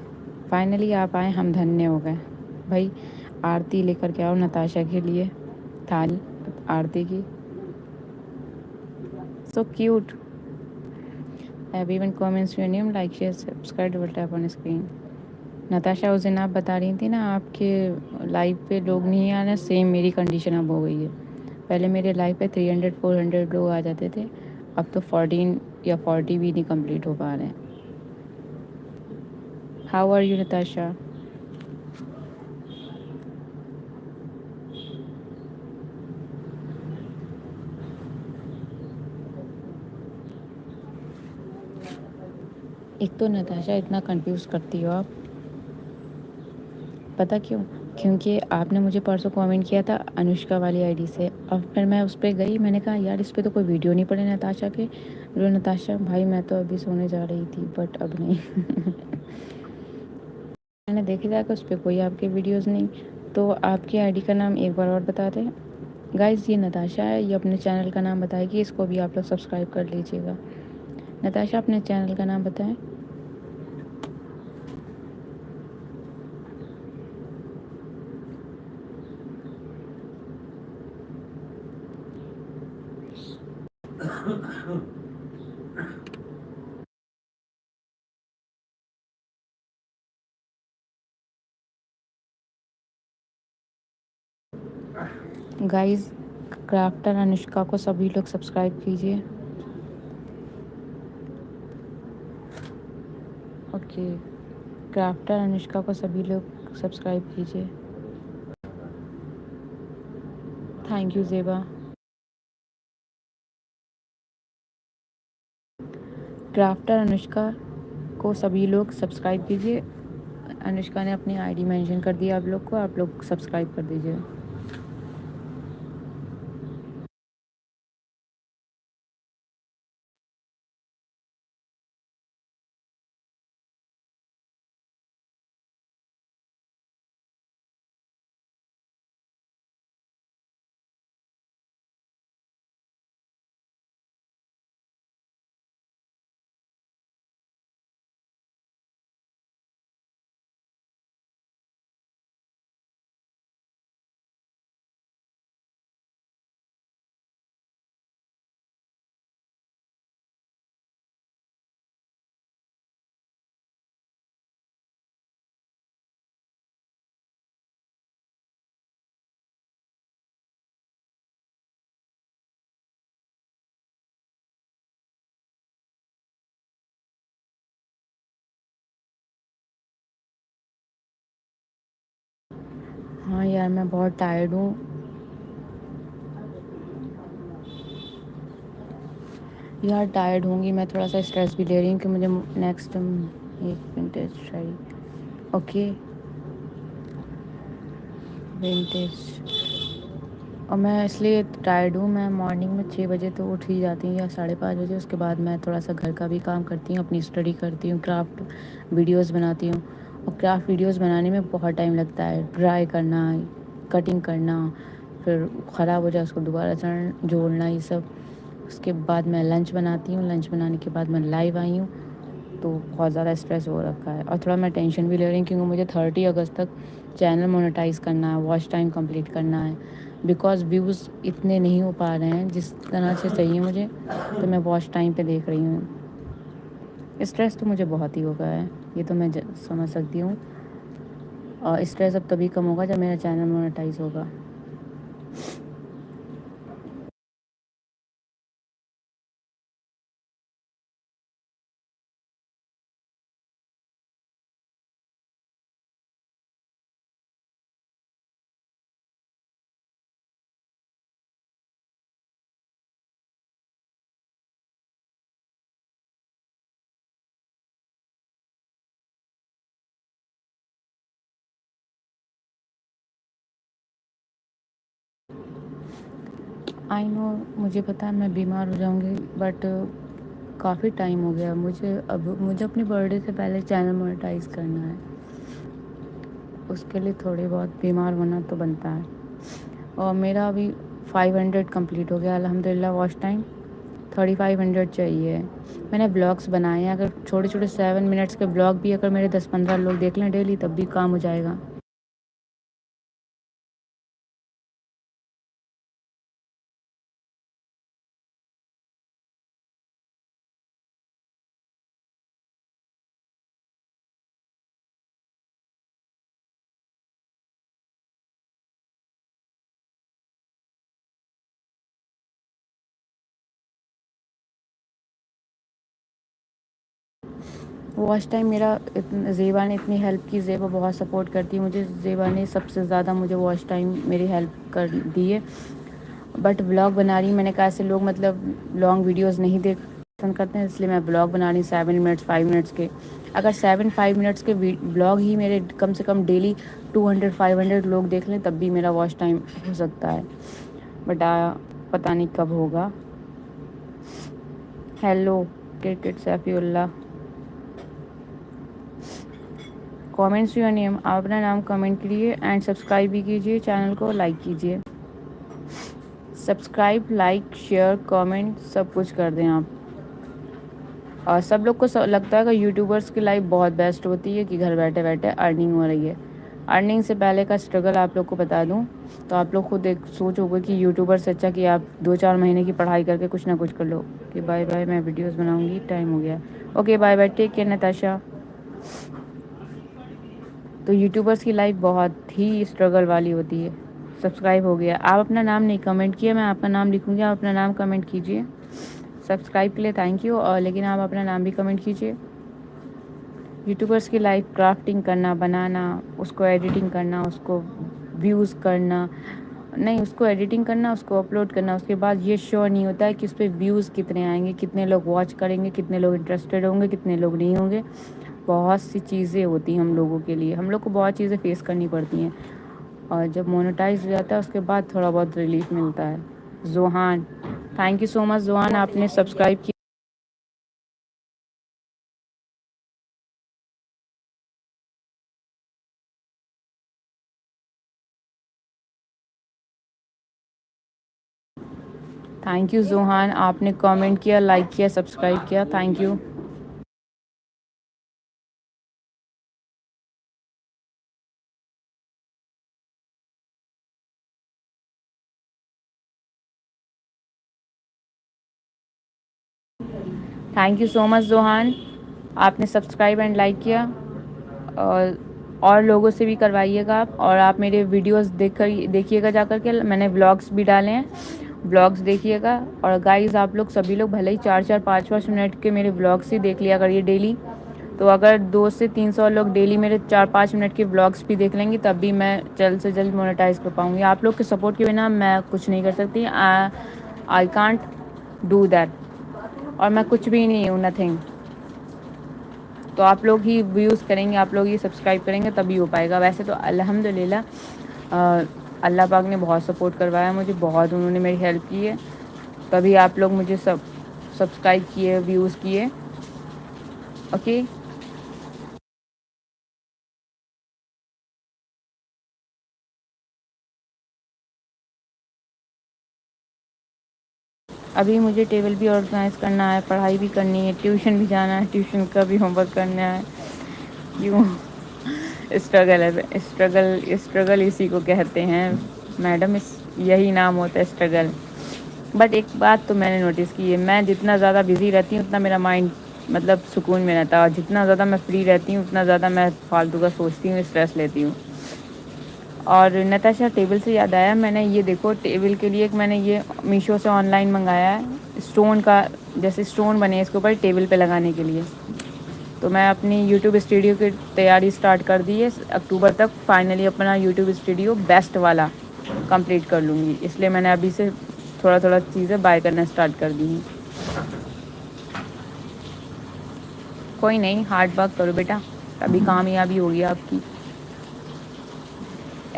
फाइनली आप आए, हम धन्य हो गए। भाई आरती लेकर के आओ नताशा के लिए, थाली आरती की। So cute. Everyone comments your name, like share subscribe, double tap on screen. Natasha, उस दिन आप बता रही थी ना आपके लाइव पे लोग नहीं आ रहे, सेम मेरी कंडीशन अब हो गई है। पहले मेरे लाइव पे 300-400 लोग आ जाते थे, अब तो 14 या 40 भी नहीं कंप्लीट हो पा रहे हैं। How are you Natasha? एक तो नताशा इतना कंफ्यूज करती हो आप, पता क्यों? क्योंकि आपने मुझे परसों कमेंट किया था अनुष्का वाली आईडी से, अब फिर मैं उस पर गई, मैंने कहा यार इस पर तो कोई वीडियो नहीं पड़े नताशा के। बोले नताशा भाई मैं तो अभी सोने जा रही थी, बट अब नहीं। मैंने देखे जाकर उस पर कोई आपके वीडियोस नहीं। तो आपकी आईडी का नाम एक बार और बता दें गाइस। ये नताशा है, ये अपने चैनल का नाम बताएगी, इसको भी आप लोग सब्सक्राइब कर लीजिएगा। नताशा अपने चैनल का नाम बताएं। गाइस क्राफ्टर अनुष्का को सभी लोग सब्सक्राइब कीजिए। ओके, क्राफ्टर अनुष्का को सभी लोग सब्सक्राइब कीजिए। Thank you Zeba. Crafter Anushka को सभी लोग सब्सक्राइब कीजिए। अनुष्का ने अपनी आईडी मेंशन कर दी आप लोग को, आप लोग सब्सक्राइब कर दीजिए। हाँ यार मैं बहुत टायर्ड हूँ यार, टायर्ड होंगी मैं, थोड़ा सा स्ट्रेस भी ले रही हूँ कि मुझे नेक्स्ट एक विंटेज शायरी। Okay, vintage. और मैं इसलिए टायर्ड हूँ, मैं मॉर्निंग में 6 बजे तो उठ ही जाती हूँ या 5:30 बजे। उसके बाद मैं थोड़ा सा घर का भी काम करती हूँ, अपनी स्टडी करती हूँ, क्राफ्ट वीडियोस बनाती हूँ। और क्राफ्ट वीडियोस बनाने में बहुत टाइम लगता है, ड्राई करना, कटिंग करना, फिर ख़राब हो जाए उसको दोबारा जोड़ना, ये सब। उसके बाद मैं लंच बनाती हूँ, लंच बनाने के बाद मैं लाइव आई हूँ, तो बहुत ज़्यादा स्ट्रेस हो रखा है। और थोड़ा मैं टेंशन भी ले रही हूँ क्योंकि मुझे 30 अगस्त तक चैनल मोनेटाइज़ करना है, वॉच टाइम कंप्लीट करना है। बिकॉज़ व्यूज़ इतने नहीं हो पा रहे हैं जिस तरह से चाहिए मुझे, तो मैं वॉच टाइम पे देख रही हूँ। स्ट्रेस तो मुझे बहुत ही हो गया है, ये तो मैं समझ सकती हूँ। और स्ट्रेस अब तभी कम होगा जब मेरा चैनल मोनेटाइज होगा। आई नो, मुझे पता है मैं बीमार हो जाऊँगी, बट काफ़ी टाइम हो गया मुझे। अब मुझे अपनी बर्थडे से पहले चैनल मोनेटाइज करना है, उसके लिए थोड़ी बहुत बीमार होना तो बनता है। और मेरा अभी 500 कंप्लीट हो गया अल्हम्दुलिल्लाह। वॉच टाइम 3500 चाहिए। मैंने ब्लॉग्स बनाए हैं, अगर छोटे छोटे 7 मिनट्स के ब्लॉग भी अगर मेरे 10-15 लोग देख लें डेली, तब भी काम हो जाएगा। वॉच टाइम मेरा ज़ेबा ने इतनी हेल्प की, ज़ेबा बहुत सपोर्ट करती है मुझे। ज़ेबा ने सबसे ज़्यादा मुझे वॉच टाइम मेरी हेल्प कर दी है। बट ब्लॉग बना रही, मैंने कहा ऐसे लोग मतलब लॉन्ग वीडियोस नहीं देख पसंद करते हैं, इसलिए मैं ब्लॉग बना रही 7 मिनट्स 5 मिनट्स के। अगर 7-5 मिनट्स के ब्लॉग ही मेरे कम से कम डेली 200-500 लोग देख लें, तब भी मेरा वॉच टाइम हो सकता है। बट पता नहीं कब होगा। Hello cricket Saifullah, comments your name, आप अपना नाम कमेंट कीजिए एंड सब्सक्राइब भी कीजिए, चैनल को लाइक कीजिए। सब्सक्राइब, लाइक, शेयर, कमेंट सब कुछ कर दें आप। और सब लोग को लगता है कि यूट्यूबर्स की लाइफ बहुत बेस्ट होती है, कि घर बैठे बैठे अर्निंग हो रही है। अर्निंग से पहले का स्ट्रगल आप लोग को बता दूं, तो आप लोग खुद एक सोचोगे कि यूट्यूबर से अच्छा कि आप 2-4 महीने की पढ़ाई करके कुछ ना कुछ कर लो। कि बाय बाय, मैं वीडियोस बनाऊंगी, टाइम हो गया। Okay bye bye, take care Natasha. तो यूट्यूबर्स की लाइफ बहुत ही स्ट्रगल वाली होती है। सब्सक्राइब हो गया, आप अपना नाम नहीं कमेंट किया, मैं आपका नाम लिखूंगी, आप अपना नाम कमेंट कीजिए। सब्सक्राइब के लिए थैंक यू, और लेकिन आप अपना नाम भी कमेंट कीजिए। यूट्यूबर्स की लाइफ क्राफ्टिंग करना, बनाना, उसको एडिटिंग करना, उसको व्यूज़ करना, नहीं उसको एडिटिंग करना, उसको अपलोड करना, उसके बाद ये श्योर नहीं होता है कि उस पर व्यूज़ कितने आएंगे, कितने लोग वॉच करेंगे, कितने लोग इंटरेस्टेड होंगे, कितने लोग नहीं होंगे। बहुत सी चीज़ें होती हैं हम लोगों के लिए, हम लोग को बहुत चीज़ें फेस करनी पड़ती हैं। और जब मोनेटाइज हो जाता है उसके बाद थोड़ा बहुत रिलीफ मिलता है। Johan, thank you so much Johan, आपने सब्सक्राइब किया। थैंक यू जोहान, आपने कमेंट किया, लाइक किया, सब्सक्राइब किया, thank you. Thank you so much Johan, आपने सब्सक्राइब एंड लाइक किया। और लोगों से भी करवाइएगा आप, और आप मेरे वीडियोस देखिएगा जा कर के, मैंने व्लॉग्स भी डाले हैं, व्लॉग्स देखिएगा। और गाइस आप लोग सभी लोग भले ही 4-4 5-5 मिनट के मेरे व्लॉग्स ही देख लिया करिए डेली। तो अगर 200 से 300 लोग डेली मेरे 4-5 मिनट के व्लॉग्स भी देख लेंगे, तब भी मैं जल्द से जल्द मोनेटाइज कर पाऊँगी। आप लोग के सपोर्ट के बिना मैं कुछ नहीं कर सकती। आई कांट डू दैट, और मैं कुछ भी नहीं हूँ, नथिंग। तो आप लोग ही व्यूज़ करेंगे, आप लोग ही सब्सक्राइब करेंगे, तभी हो पाएगा। वैसे तो अल्हम्दुलिल्लाह अल्लाह पाक ने बहुत सपोर्ट करवाया मुझे, बहुत उन्होंने मेरी हेल्प की है, तभी आप लोग मुझे सब्सक्राइब किए, व्यूज़ किए। ओके, अभी मुझे टेबल भी ऑर्गेनाइज करना है, पढ़ाई भी करनी है, ट्यूशन भी जाना है, ट्यूशन का भी होमवर्क करना है। क्यों? स्ट्रगल है, स्ट्रगल, स्ट्रगल इसी को कहते हैं मैडम, इस यही नाम होता है स्ट्रगल। बट एक बात तो मैंने नोटिस की है, मैं जितना ज़्यादा बिजी रहती हूँ उतना मेरा माइंड मतलब सुकून में रहता है। और जितना ज़्यादा मैं फ्री रहती हूँ उतना ज़्यादा मैं फालतू का सोचती हूँ, स्ट्रेस लेती हूँ। और नताशा, टेबल से याद आया, मैंने ये देखो टेबल के लिए एक मैंने ये मीशो से ऑनलाइन मंगाया है, स्टोन का, जैसे स्टोन बने इसके ऊपर टेबल पे लगाने के लिए। तो मैं अपनी यूट्यूब स्टूडियो की तैयारी स्टार्ट कर दी है। अक्टूबर तक फाइनली अपना यूट्यूब स्टूडियो बेस्ट वाला कंप्लीट कर लूँगी, इसलिए मैंने अभी से थोड़ा थोड़ा चीज़ें बाय करना स्टार्ट कर दी हैं। कोई नहीं, हार्ड वर्क करो बेटा, तभी कामयाबी होगी आपकी।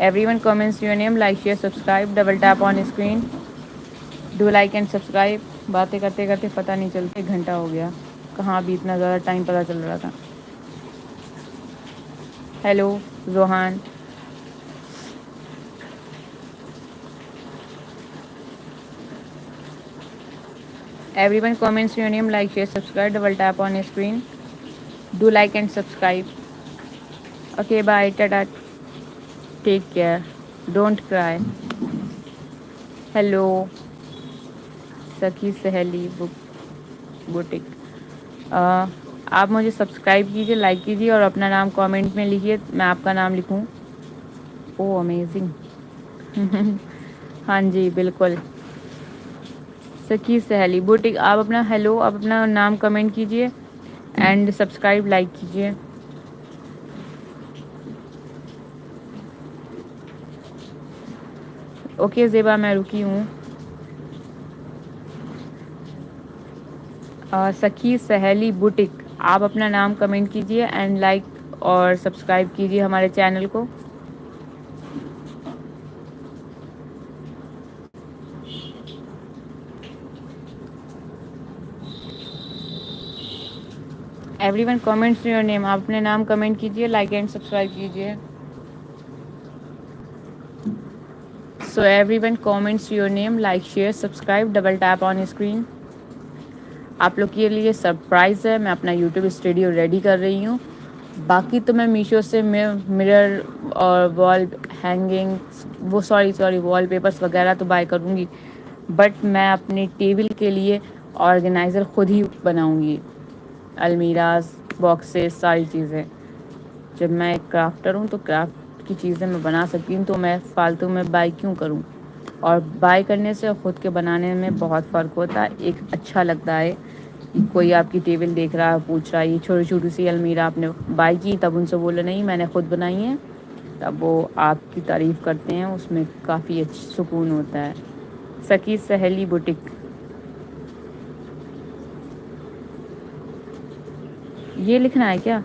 Everyone comments your name, like, share, subscribe, double tap on screen, do like and subscribe। बातें करते करते पता नहीं चलता 1 घंटा हो गया, कहाँ अभी इतना ज़्यादा टाइम पता चल रहा था। Hello Johan, everyone comments your name, like, share, subscribe, double tap on screen, do like and subscribe। Okay, bye, tata, take care, don't cry। Hello सखी सहेली बुटीक, आप मुझे सब्सक्राइब कीजिए, लाइक कीजिए और अपना नाम कमेंट में लिखिए, मैं आपका नाम लिखूं। ओह अमेजिंग। हाँ जी बिल्कुल, सखी सहेली बुटीक, आप अपना हेलो, आप अपना नाम कमेंट कीजिए एंड सब्सक्राइब लाइक कीजिए। ओके ज़ेबा, मैं रुकी हूँ। सखी सहेली बुटीक, आप अपना नाम कमेंट कीजिए एंड लाइक और सब्सक्राइब कीजिए हमारे चैनल को। एवरीवन कमेंट्स योर नेम, आप अपने नाम कमेंट कीजिए, लाइक एंड सब्सक्राइब कीजिए। सो everyone comments your name, like share subscribe, double tap on screen. आप लोग के लिए सरप्राइज़ है, मैं अपना यूट्यूब स्टूडियो रेडी कर रही हूँ। बाकी तो मैं मीशो से मिरर और वॉल हैंगिंग, वो सॉरी वॉल पेपर्स वगैरह तो बाय करूँगी, बट मैं अपने टेबल के लिए ऑर्गेनाइज़र खुद ही बनाऊँगी, अलमीराज, बॉक्सेस, सारी चीज़ें। जब मैं एक क्राफ्टर हूँ तो क्राफ्ट की चीज़ें मैं बना सकती हूँ, तो मैं फालतू में बाय क्यों करूँ। और बाय करने से और ख़ुद के बनाने में बहुत फ़र्क होता है। एक अच्छा लगता है कि कोई आपकी टेबल देख रहा है, पूछ रहा है ये छोटी छोटी सी अलमीरा आपने बाय की, तब उनसे बोलो नहीं मैंने ख़ुद बनाई है, तब वो आपकी तारीफ़ करते हैं, उसमें काफ़ी अच्छा सुकून होता है। सखी सहेली बुटीक, ये लिखना है क्या?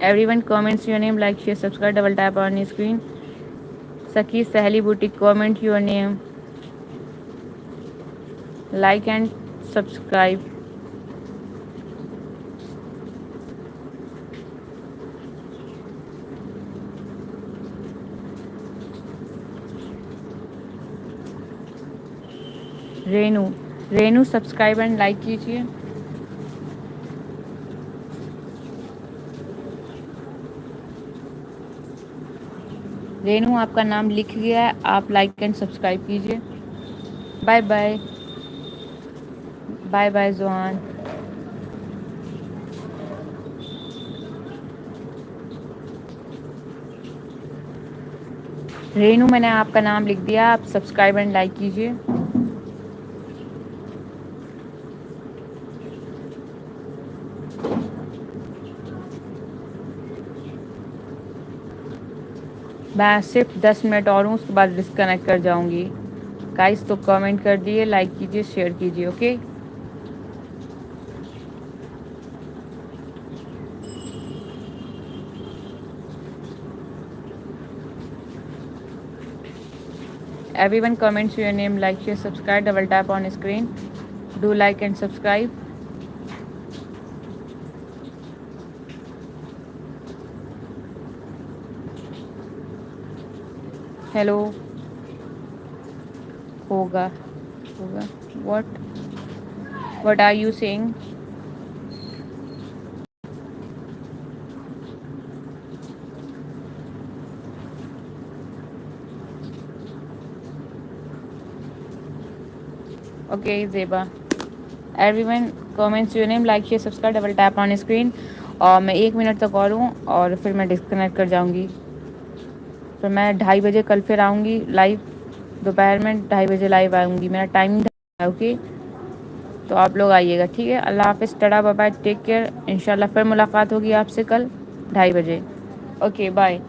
Everyone comments your name, like share subscribe, double tap on screen. Sakhi Saheli boutique, comment your name, like and subscribe। Renu, Renu subscribe and like कीजिए। रेनू आपका नाम लिख गया है, आप लाइक एंड सब्सक्राइब कीजिए। Bye bye, bye bye Johan. Renu मैंने आपका नाम लिख दिया, आप सब्सक्राइब एंड लाइक कीजिए। मैं सिर्फ 10 मिनट और हूँ, उसके बाद डिस्कनेक्ट कर जाऊँगी। गाइस तो कमेंट कर दिए, लाइक कीजिए, शेयर कीजिए। Okay everyone comments your name, like share subscribe, double tap on screen, do like and subscribe। Hello, होगा होगा, what are you saying? Okay Zeba, everyone comments your name, like share subscribe, double tap on screen. और मैं 1 minute तक और हूँ और फिर मैं डिस्कनेक्ट कर जाऊँगी। फिर मैं 2:30 बजे कल फिर आऊँगी लाइव, दोपहर में 2:30 बजे लाइव आऊँगी, मेरा टाइम है। ओके, तो आप लोग आइएगा, ठीक है। अल्लाह हाफिज़, tata bye bye, take care. इंशाल्लाह फिर मुलाकात होगी आपसे कल 2:30 बजे। Okay bye.